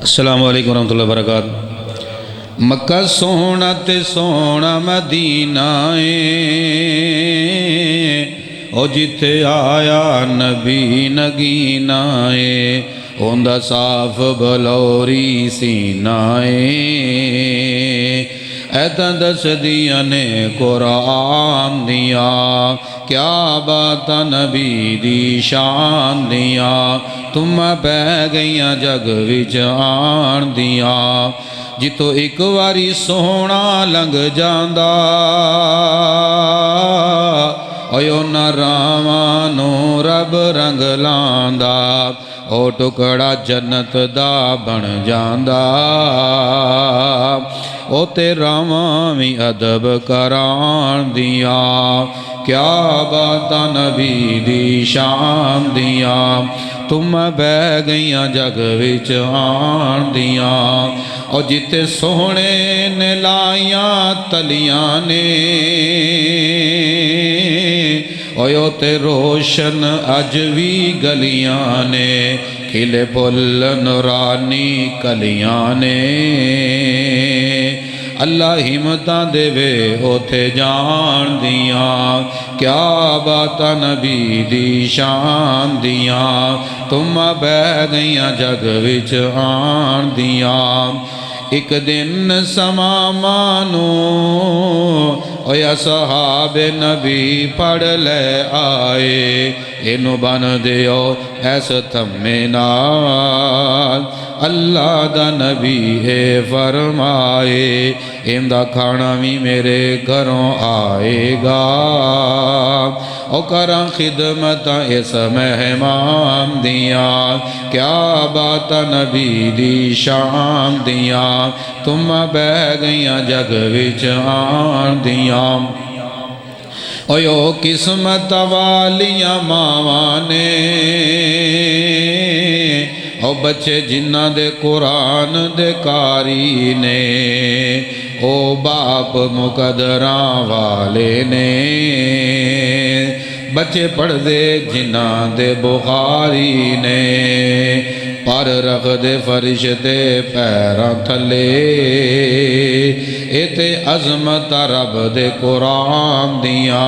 अस्सलामु अलैकुम रहमतुल्लाहि व बरकातुहू। मक्का सोहना ते सोहना मदीना ओ जिथे आया नबी नगीना ओंदा साफ बलौरी सीना ऐतां दसदियां ने कुरान दिया क्या बात नबी दी शान दिया तुम पै गईयां जग विच आन दिया जितो एक वारी सोहना लंघ जांदा ओयो न रावां रब रंग लांदा ओ टुकड़ा जन्नत दा बन जांदा ओ ते रावां भी अदब करान दिया क्या बात नबी दी शान दिया तुम बह गईयां जग विच आन दिया और जिते सोहने ने लाइया तलियां ने ओयो ते रोशन अज भी गलियां ने खिले फुल नूरानी कलियां ने अल्लाह हिम्मतां देवे ओथे जान दिया क्या बात नबी दी शान दिया तुम बह गईयां जग विच आन दिया एक दिन समा मानो ओया सहाबे नबी पढ़ ले आए इनू बन दियो ऐस थम्मे नाल अल्लाह दा नबी है फरमाए इंदा खाना भी मेरे घरों आएगा ओ करा खिदमत इस मेहमान दिया क्या बात नबी दी शान दिया तुम बह गईयां जग विच आन दिया ओयो किस्मत वालियां मावां ने ओ बच्चे जिन्ना दे कुरान दे कारी ने ओ बाप मुकदरा वाले ने बच्चे पढ़दे जिन्ना दे बुखारी ने पर रख दे फरिश्ते पैरां थले इते अजमत रब दे कुरान दिया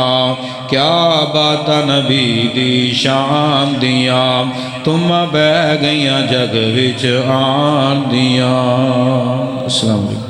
क्या बात नबी दी शान दिया तुम बह गईयां जग विच आन दिया। अस्सलाम वालेकुम।